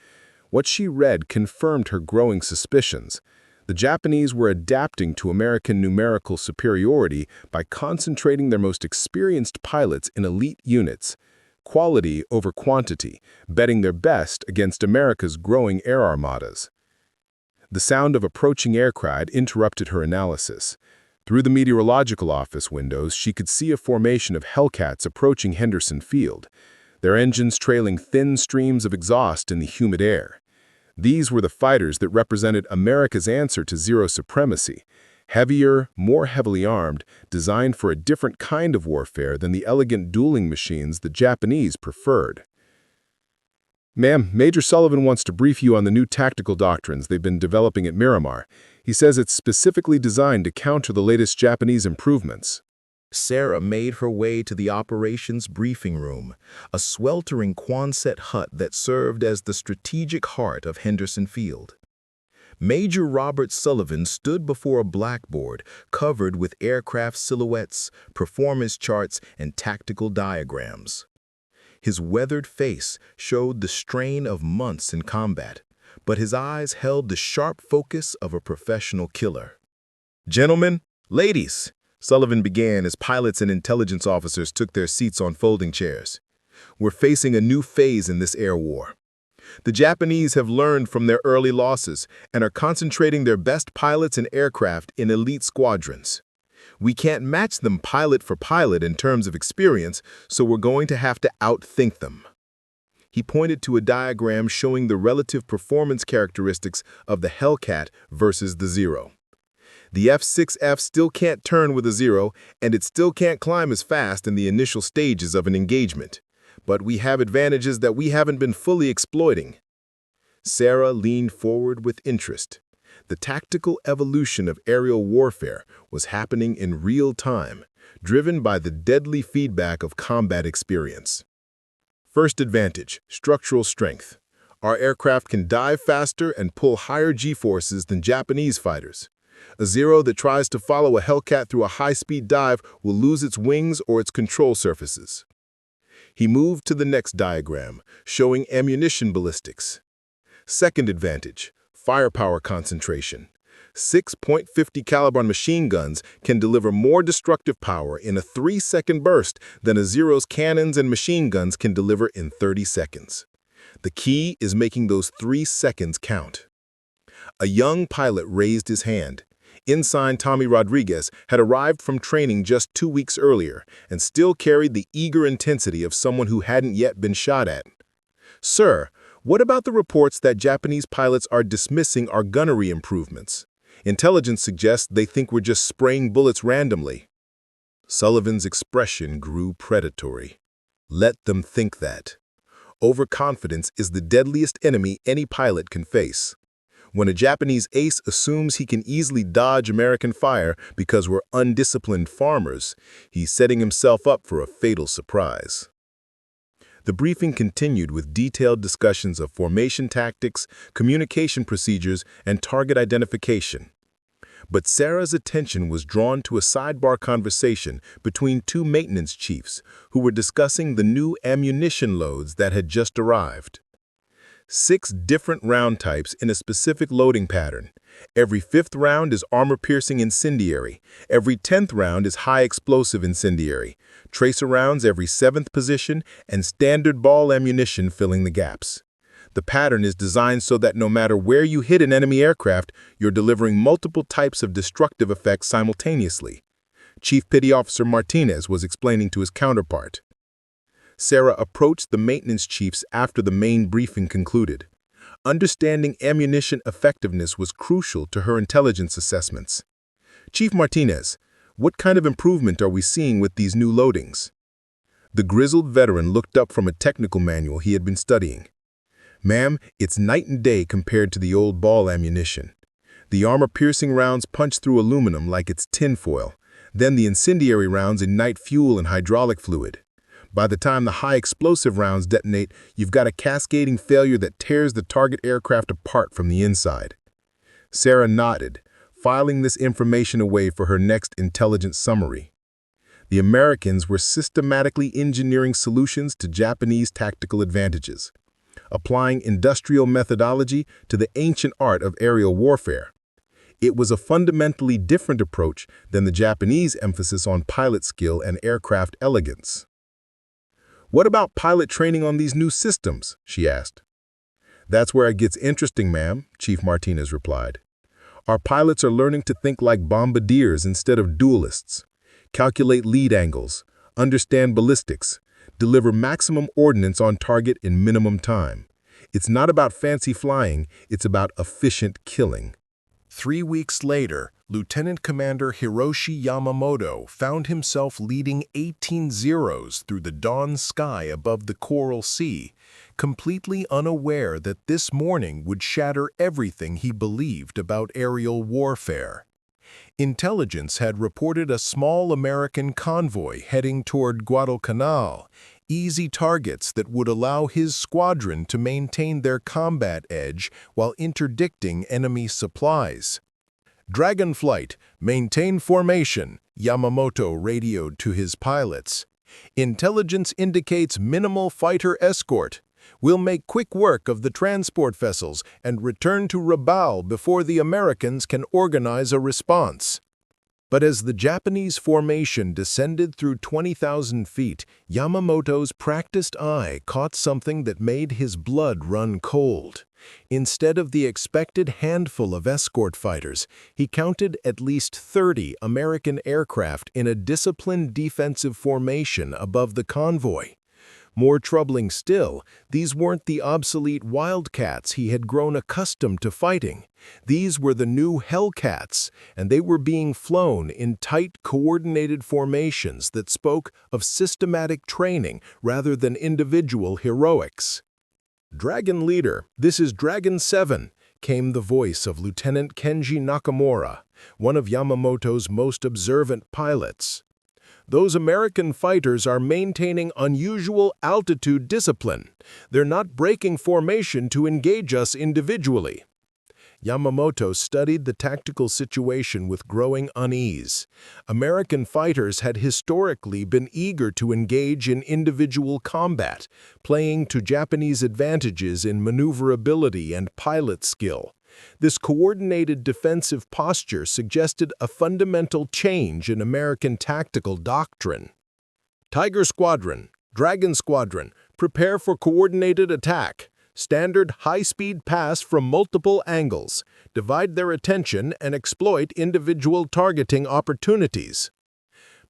What she read confirmed her growing suspicions. The Japanese were adapting to American numerical superiority by concentrating their most experienced pilots in elite units. Quality over quantity, betting their best against America's growing air armadas. The sound of approaching aircraft interrupted her analysis. Through the meteorological office windows, she could see a formation of Hellcats approaching Henderson Field, their engines trailing thin streams of exhaust in the humid air. These were the fighters that represented America's answer to Zero supremacy. Heavier, more heavily armed, designed for a different kind of warfare than the elegant dueling machines the Japanese preferred. "Ma'am, Major Sullivan wants to brief you on the new tactical doctrines they've been developing at Miramar. He says it's specifically designed to counter the latest Japanese improvements." Sarah made her way to the operations briefing room, a sweltering Quonset hut that served as the strategic heart of Henderson Field. Major Robert Sullivan stood before a blackboard covered with aircraft silhouettes, performance charts, and tactical diagrams. His weathered face showed the strain of months in combat, but his eyes held the sharp focus of a professional killer. "Gentlemen, ladies," Sullivan began as pilots and intelligence officers took their seats on folding chairs. "We're facing a new phase in this air war. The Japanese have learned from their early losses and are concentrating their best pilots and aircraft in elite squadrons. We can't match them pilot for pilot in terms of experience, so we're going to have to outthink them." He pointed to a diagram showing the relative performance characteristics of the Hellcat versus the Zero. "The F-6F still can't turn with a Zero, and it still can't climb as fast in the initial stages of an engagement. But we have advantages that we haven't been fully exploiting." Sarah leaned forward with interest. The tactical evolution of aerial warfare was happening in real time, driven by the deadly feedback of combat experience. First advantage, structural strength. Our aircraft can dive faster and pull higher G-forces than Japanese fighters. A Zero that tries to follow a Hellcat through a high-speed dive will lose its wings or its control surfaces. He moved to the next diagram, showing ammunition ballistics. Second advantage, firepower concentration. 6.50 caliber machine guns can deliver more destructive power in a 3-second burst than a Zero's cannons and machine guns can deliver in 30 seconds. The key is making those 3 seconds count. A young pilot raised his hand. Ensign Tommy Rodriguez had arrived from training just 2 weeks earlier and still carried the eager intensity of someone who hadn't yet been shot at. "Sir, what about the reports that Japanese pilots are dismissing our gunnery improvements? Intelligence suggests they think we're just spraying bullets randomly." Sullivan's expression grew predatory. "Let them think that. Overconfidence is the deadliest enemy any pilot can face. When a Japanese ace assumes he can easily dodge American fire because we're undisciplined farmers, he's setting himself up for a fatal surprise." The briefing continued with detailed discussions of formation tactics, communication procedures, and target identification. But Sarah's attention was drawn to a sidebar conversation between two maintenance chiefs who were discussing the new ammunition loads that had just arrived. 6 different round types in a specific loading pattern. Every 5th round is armor-piercing incendiary. Every 10th round is high-explosive incendiary. Tracer rounds every 7th position, and standard ball ammunition filling the gaps. The pattern is designed so that no matter where you hit an enemy aircraft, you're delivering multiple types of destructive effects simultaneously. Chief Petty Officer Martinez was explaining to his counterpart. Sarah approached the maintenance chiefs after the main briefing concluded. Understanding ammunition effectiveness was crucial to her intelligence assessments. "Chief Martinez, what kind of improvement are we seeing with these new loadings?" The grizzled veteran looked up from a technical manual he had been studying. Ma'am, it's night and day compared to the old ball ammunition. The armor-piercing rounds punch through aluminum like it's tinfoil. Then the incendiary rounds ignite fuel and hydraulic fluid. By the time the high-explosive rounds detonate, you've got a cascading failure that tears the target aircraft apart from the inside. Sarah nodded, filing this information away for her next intelligence summary. The Americans were systematically engineering solutions to Japanese tactical advantages, applying industrial methodology to the ancient art of aerial warfare. It was a fundamentally different approach than the Japanese emphasis on pilot skill and aircraft elegance. "What about pilot training on these new systems?" she asked. "That's where it gets interesting, ma'am," Chief Martinez replied. "Our pilots are learning to think like bombardiers instead of duelists, calculate lead angles, understand ballistics, deliver maximum ordnance on target in minimum time. It's not about fancy flying, it's about efficient killing." 3 weeks later, Lieutenant Commander Hiroshi Yamamoto found himself leading 18 Zeros through the dawn sky above the Coral Sea, completely unaware that this morning would shatter everything he believed about aerial warfare. Intelligence had reported a small American convoy heading toward Guadalcanal, easy targets that would allow his squadron to maintain their combat edge while interdicting enemy supplies. "Dragon Flight, maintain formation," Yamamoto radioed to his pilots. "Intelligence indicates minimal fighter escort. We'll make quick work of the transport vessels and return to Rabaul before the Americans can organize a response." But as the Japanese formation descended through 20,000 feet, Yamamoto's practiced eye caught something that made his blood run cold. Instead of the expected handful of escort fighters, he counted at least 30 American aircraft in a disciplined defensive formation above the convoy. More troubling still, these weren't the obsolete Wildcats he had grown accustomed to fighting. These were the new Hellcats, and they were being flown in tight, coordinated formations that spoke of systematic training rather than individual heroics. "Dragon Leader, this is Dragon 7, came the voice of Lieutenant Kenji Nakamura, one of Yamamoto's most observant pilots. "Those American fighters are maintaining unusual altitude discipline. They're not breaking formation to engage us individually." Yamamoto studied the tactical situation with growing unease. American fighters had historically been eager to engage in individual combat, playing to Japanese advantages in maneuverability and pilot skill. This coordinated defensive posture suggested a fundamental change in American tactical doctrine. "Tiger Squadron, Dragon Squadron, prepare for coordinated attack. Standard high-speed pass from multiple angles. Divide their attention and exploit individual targeting opportunities."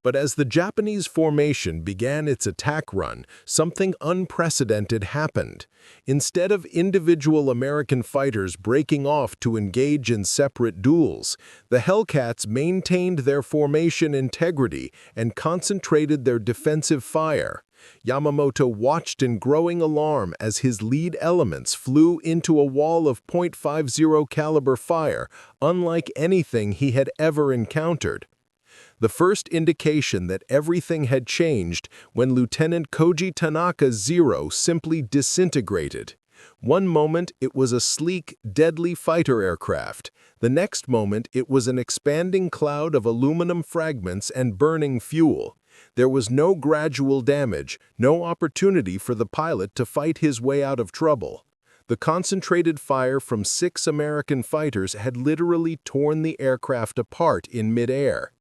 But as the Japanese formation began its attack run, something unprecedented happened. Instead of individual American fighters breaking off to engage in separate duels, the Hellcats maintained their formation integrity and concentrated their defensive fire. Yamamoto watched in growing alarm as his lead elements flew into a wall of .50 caliber fire, unlike anything he had ever encountered. The first indication that everything had changed when Lieutenant Koji Tanaka's Zero simply disintegrated. One moment it was a sleek, deadly fighter aircraft. The next moment it was an expanding cloud of aluminum fragments and burning fuel. There was no gradual damage, no opportunity for the pilot to fight his way out of trouble. The concentrated fire from 6 American fighters had literally torn the aircraft apart in midair.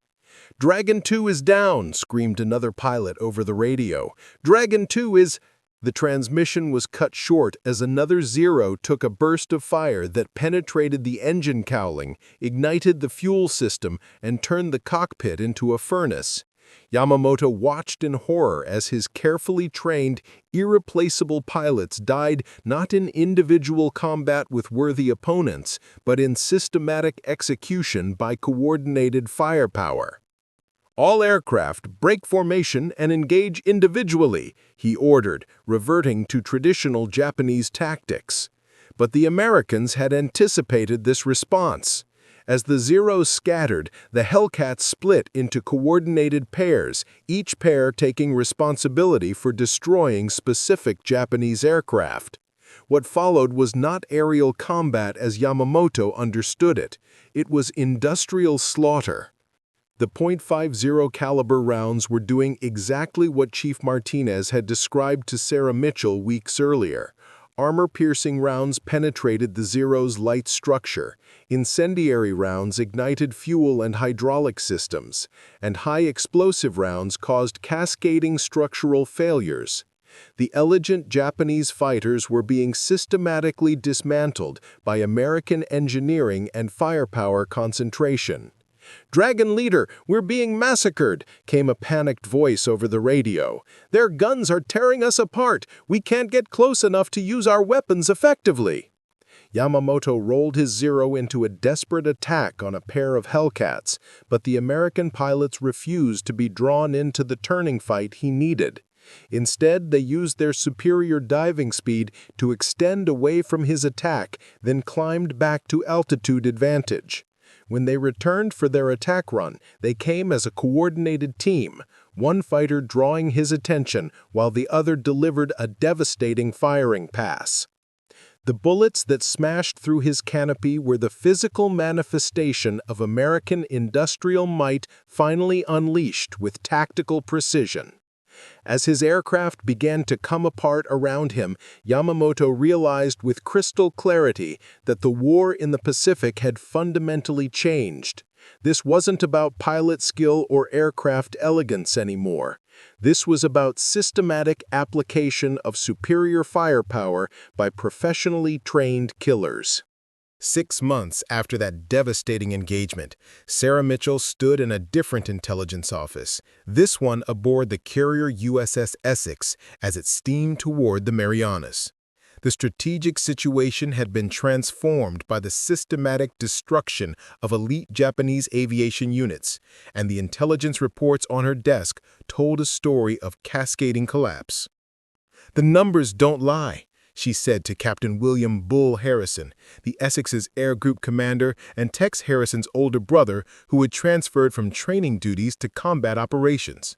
"Dragon 2 is down," screamed another pilot over the radio. "Dragon 2 is—" The transmission was cut short as another Zero took a burst of fire that penetrated the engine cowling, ignited the fuel system, and turned the cockpit into a furnace. Yamamoto watched in horror as his carefully trained, irreplaceable pilots died not in individual combat with worthy opponents, but in systematic execution by coordinated firepower. "All aircraft, break formation and engage individually," he ordered, reverting to traditional Japanese tactics. But the Americans had anticipated this response. As the Zeros scattered, the Hellcats split into coordinated pairs, each pair taking responsibility for destroying specific Japanese aircraft. What followed was not aerial combat as Yamamoto understood it. It was industrial slaughter. The .50 caliber rounds were doing exactly what Chief Martinez had described to Sarah Mitchell weeks earlier. Armor-piercing rounds penetrated the Zero's light structure. Incendiary rounds ignited fuel and hydraulic systems, and high-explosive rounds caused cascading structural failures. The elegant Japanese fighters were being systematically dismantled by American engineering and firepower concentration. "Dragon Leader, we're being massacred," came a panicked voice over the radio. "Their guns are tearing us apart. We can't get close enough to use our weapons effectively." Yamamoto rolled his Zero into a desperate attack on a pair of Hellcats, but the American pilots refused to be drawn into the turning fight he needed. Instead, they used their superior diving speed to extend away from his attack, then climbed back to altitude advantage. When they returned for their attack run, they came as a coordinated team, one fighter drawing his attention while the other delivered a devastating firing pass. The bullets that smashed through his canopy were the physical manifestation of American industrial might finally unleashed with tactical precision. As his aircraft began to come apart around him, Yamamoto realized with crystal clarity that the war in the Pacific had fundamentally changed. This wasn't about pilot skill or aircraft elegance anymore. This was about systematic application of superior firepower by professionally trained killers. 6 months after that devastating engagement, Sarah Mitchell stood in a different intelligence office, this one aboard the carrier USS Essex as it steamed toward the Marianas. The strategic situation had been transformed by the systematic destruction of elite Japanese aviation units, and the intelligence reports on her desk told a story of cascading collapse. "The numbers don't lie," she said to Captain William "Bull" Harrison, the Essex's Air Group commander and Tex Harrison's older brother who had transferred from training duties to combat operations.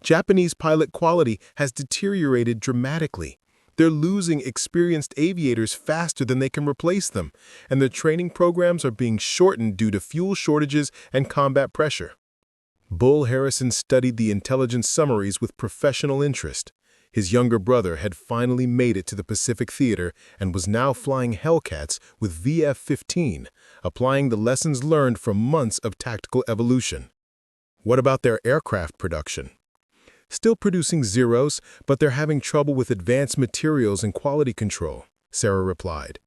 "Japanese pilot quality has deteriorated dramatically. They're losing experienced aviators faster than they can replace them, and their training programs are being shortened due to fuel shortages and combat pressure." Bull Harrison studied the intelligence summaries with professional interest. His younger brother had finally made it to the Pacific Theater and was now flying Hellcats with VF-15, applying the lessons learned from months of tactical evolution. "What about their aircraft production?" "Still producing Zeros, but they're having trouble with advanced materials and quality control," Sarah replied.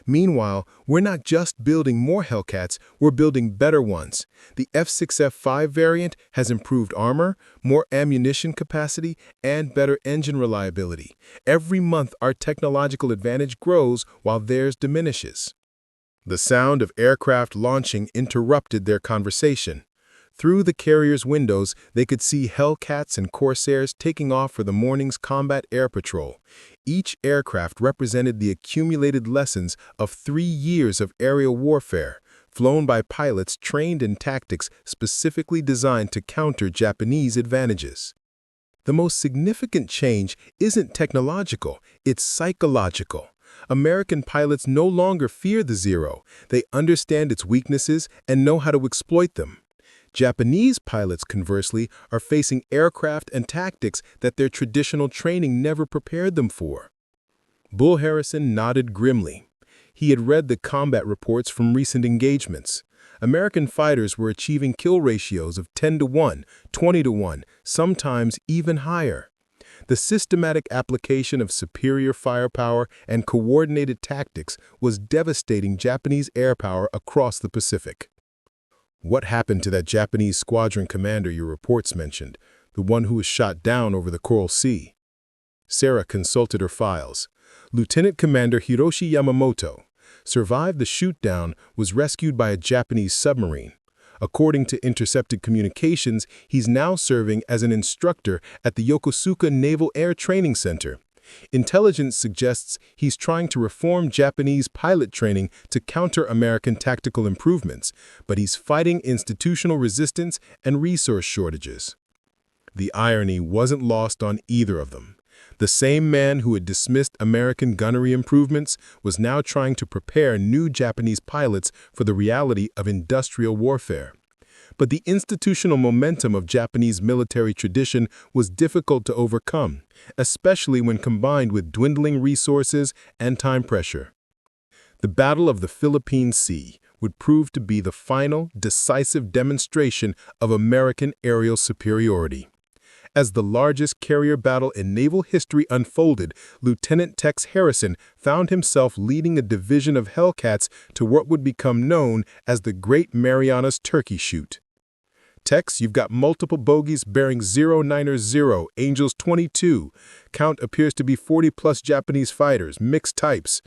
"Meanwhile, we're not just building more Hellcats, we're building better ones. The F6F5 variant has improved armor, more ammunition capacity, and better engine reliability. Every month our technological advantage grows while theirs diminishes." The sound of aircraft launching interrupted their conversation. Through the carrier's windows, they could see Hellcats and Corsairs taking off for the morning's combat air patrol. Each aircraft represented the accumulated lessons of 3 years of aerial warfare, flown by pilots trained in tactics specifically designed to counter Japanese advantages. The most significant change isn't technological, it's psychological. American pilots no longer fear the Zero. They understand its weaknesses and know how to exploit them. Japanese pilots, conversely, are facing aircraft and tactics that their traditional training never prepared them for. Bull Harrison nodded grimly. He had read the combat reports from recent engagements. American fighters were achieving kill ratios of 10-1, 20-1, sometimes even higher. The systematic application of superior firepower and coordinated tactics was devastating Japanese air power across the Pacific. "What happened to that Japanese squadron commander your reports mentioned, the one who was shot down over the Coral Sea?" Sarah consulted her files. Lieutenant Commander Hiroshi Yamamoto survived the shoot-down, was rescued by a Japanese submarine. According to intercepted communications, he's now serving as an instructor at the Yokosuka Naval Air Training Center. Intelligence suggests he's trying to reform Japanese pilot training to counter American tactical improvements, but he's fighting institutional resistance and resource shortages. The irony wasn't lost on either of them. The same man who had dismissed American gunnery improvements was now trying to prepare new Japanese pilots for the reality of industrial warfare. But the institutional momentum of Japanese military tradition was difficult to overcome, especially when combined with dwindling resources and time pressure. The Battle of the Philippine Sea would prove to be the final, decisive demonstration of American aerial superiority. As the largest carrier battle in naval history unfolded, Lieutenant Tex Harrison found himself leading a division of Hellcats to what would become known as the Great Marianas Turkey Shoot. Tex, you've got multiple bogies bearing 090, Angels 22. Count appears to be 40-plus Japanese fighters, mixed types.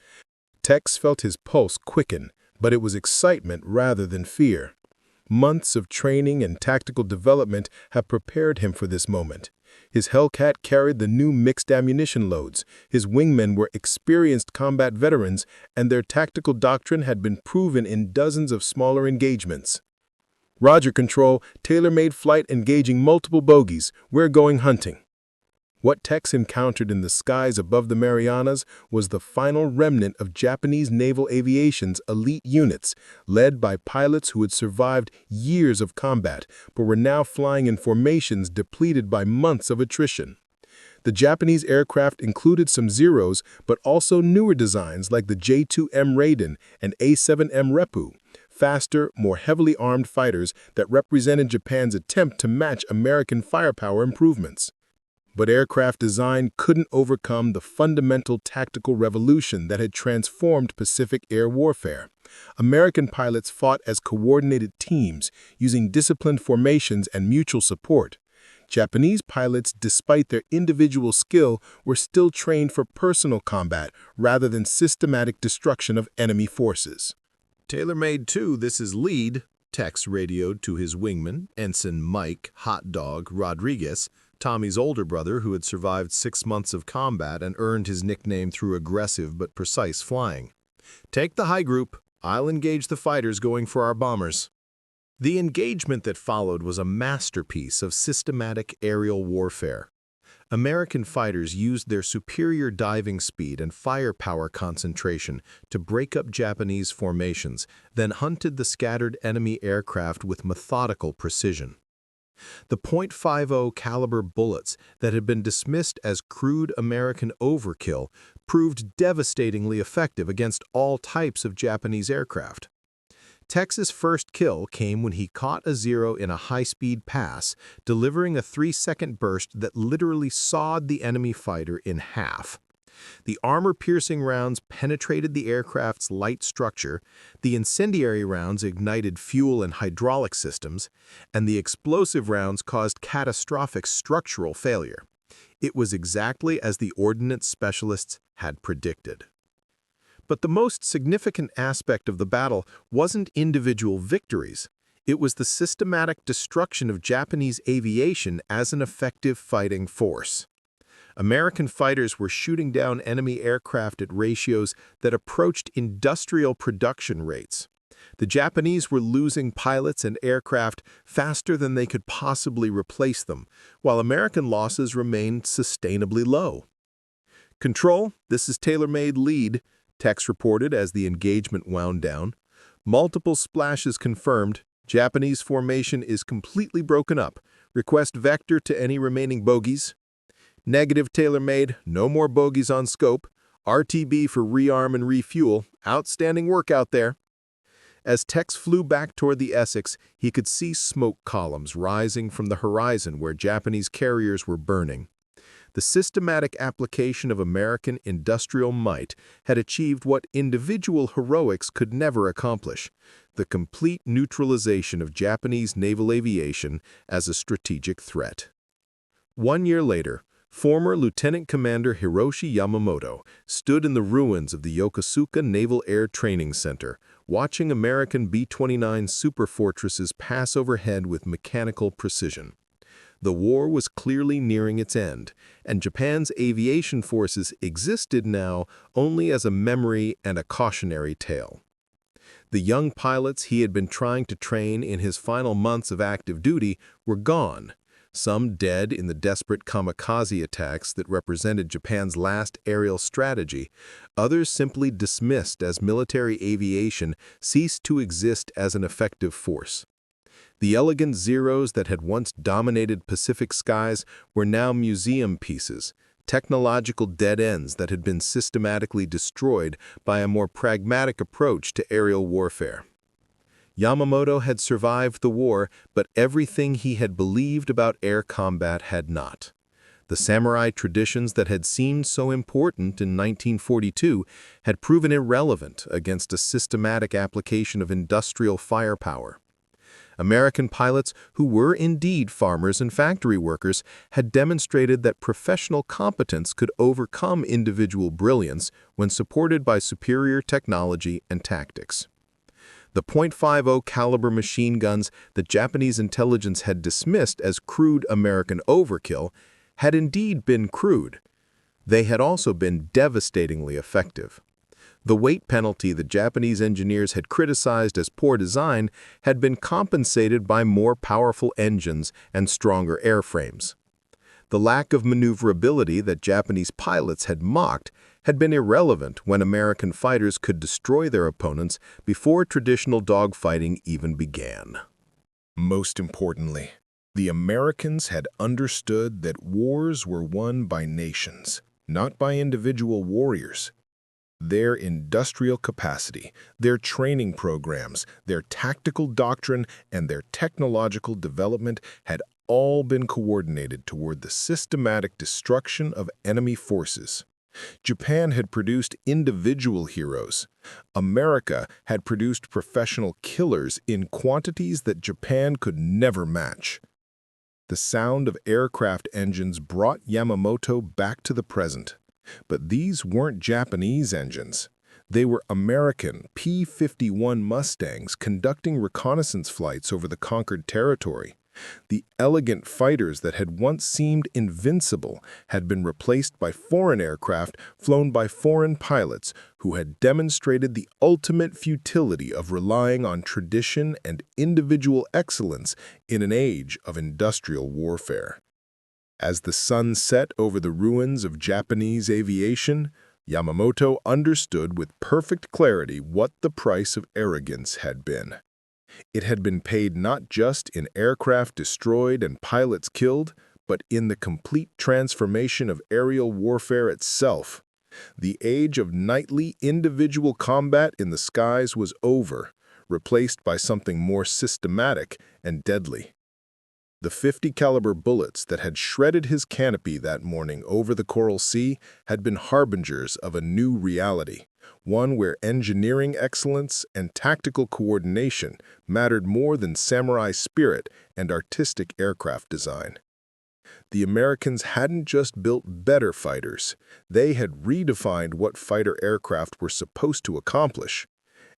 Tex felt his pulse quicken, but it was excitement rather than fear. Months of training and tactical development have prepared him for this moment. His Hellcat carried the new mixed ammunition loads, his wingmen were experienced combat veterans, and their tactical doctrine had been proven in dozens of smaller engagements. Roger, Control, tailor-made flight engaging multiple bogies. We're going hunting. What Tex encountered in the skies above the Marianas was the final remnant of Japanese naval aviation's elite units, led by pilots who had survived years of combat, but were now flying in formations depleted by months of attrition. The Japanese aircraft included some Zeros, but also newer designs like the J-2M Raiden and A-7M Reppu, faster, more heavily armed fighters that represented Japan's attempt to match American firepower improvements. But aircraft design couldn't overcome the fundamental tactical revolution that had transformed Pacific air warfare. American pilots fought as coordinated teams, using disciplined formations and mutual support. Japanese pilots, despite their individual skill, were still trained for personal combat rather than systematic destruction of enemy forces. "Tailor-made 2, this is lead," Tex radioed to his wingman, Ensign Mike "Hot Dog" Rodriguez, Tommy's older brother who had survived 6 months of combat and earned his nickname through aggressive but precise flying. "Take the high group. I'll engage the fighters going for our bombers." The engagement that followed was a masterpiece of systematic aerial warfare. American fighters used their superior diving speed and firepower concentration to break up Japanese formations, then hunted the scattered enemy aircraft with methodical precision. The .50 caliber bullets that had been dismissed as crude American overkill proved devastatingly effective against all types of Japanese aircraft. Tex's first kill came when he caught a Zero in a high-speed pass, delivering a 3-second burst that literally sawed the enemy fighter in half. The armor-piercing rounds penetrated the aircraft's light structure, the incendiary rounds ignited fuel and hydraulic systems, and the explosive rounds caused catastrophic structural failure. It was exactly as the ordnance specialists had predicted. But the most significant aspect of the battle wasn't individual victories. It was the systematic destruction of Japanese aviation as an effective fighting force. American fighters were shooting down enemy aircraft at ratios that approached industrial production rates. The Japanese were losing pilots and aircraft faster than they could possibly replace them, while American losses remained sustainably low. "Control, this is tailor-made lead," Tex reported as the engagement wound down. "Multiple splashes confirmed. Japanese formation is completely broken up. Request vector to any remaining bogies." "Negative, tailor-made. No more bogies on scope. RTB for rearm and refuel. Outstanding work out there." As Tex flew back toward the Essex, he could see smoke columns rising from the horizon where Japanese carriers were burning. The systematic application of American industrial might had achieved what individual heroics could never accomplish: the complete neutralization of Japanese naval aviation as a strategic threat. 1 year later, Former Lieutenant Commander Hiroshi Yamamoto stood in the ruins of the Yokosuka Naval Air Training Center, watching American B-29 superfortresses pass overhead with mechanical precision. The war was clearly nearing its end, and Japan's aviation forces existed now only as a memory and a cautionary tale. The young pilots he had been trying to train in his final months of active duty were gone, some dead in the desperate kamikaze attacks that represented Japan's last aerial strategy, others simply dismissed as military aviation ceased to exist as an effective force. The elegant Zeros that had once dominated Pacific skies were now museum pieces, technological dead ends that had been systematically destroyed by a more pragmatic approach to aerial warfare. Yamamoto had survived the war, but everything he had believed about air combat had not. The samurai traditions that had seemed so important in 1942 had proven irrelevant against a systematic application of industrial firepower. American pilots, who were indeed farmers and factory workers, had demonstrated that professional competence could overcome individual brilliance when supported by superior technology and tactics. The .50 caliber machine guns that Japanese intelligence had dismissed as crude American overkill had indeed been crude. They had also been devastatingly effective. The weight penalty that Japanese engineers had criticized as poor design had been compensated by more powerful engines and stronger airframes. The lack of maneuverability that Japanese pilots had mocked had been irrelevant when American fighters could destroy their opponents before traditional dogfighting even began. Most importantly, the Americans had understood that wars were won by nations, not by individual warriors. Their industrial capacity, their training programs, their tactical doctrine, and their technological development had all been coordinated toward the systematic destruction of enemy forces. Japan had produced individual heroes. America had produced professional killers in quantities that Japan could never match. The sound of aircraft engines brought Yamamoto back to the present. But these weren't Japanese engines. They were American P-51 Mustangs conducting reconnaissance flights over the conquered territory. The elegant fighters that had once seemed invincible had been replaced by foreign aircraft flown by foreign pilots who had demonstrated the ultimate futility of relying on tradition and individual excellence in an age of industrial warfare. As the sun set over the ruins of Japanese aviation, Yamamoto understood with perfect clarity what the price of arrogance had been. It had been paid not just in aircraft destroyed and pilots killed, but in the complete transformation of aerial warfare itself. The age of nightly individual combat in the skies was over, replaced by something more systematic and deadly. The .50 caliber bullets that had shredded his canopy that morning over the Coral Sea had been harbingers of a new reality, one where engineering excellence and tactical coordination mattered more than samurai spirit and artistic aircraft design. The Americans hadn't just built better fighters, they had redefined what fighter aircraft were supposed to accomplish.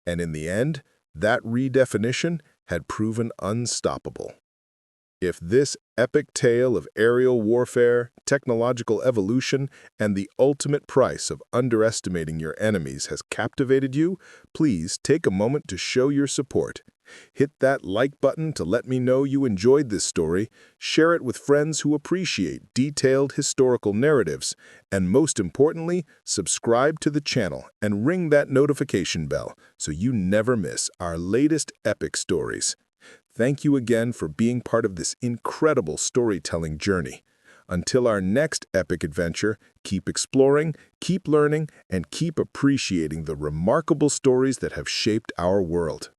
And in the end, that redefinition had proven unstoppable. If this epic tale of aerial warfare, technological evolution, and the ultimate price of underestimating your enemies has captivated you, please take a moment to show your support. Hit that like button to let me know you enjoyed this story, share it with friends who appreciate detailed historical narratives, and most importantly, subscribe to the channel and ring that notification bell so you never miss our latest epic stories. Thank you again for being part of this incredible storytelling journey. Until our next epic adventure, keep exploring, keep learning, and keep appreciating the remarkable stories that have shaped our world.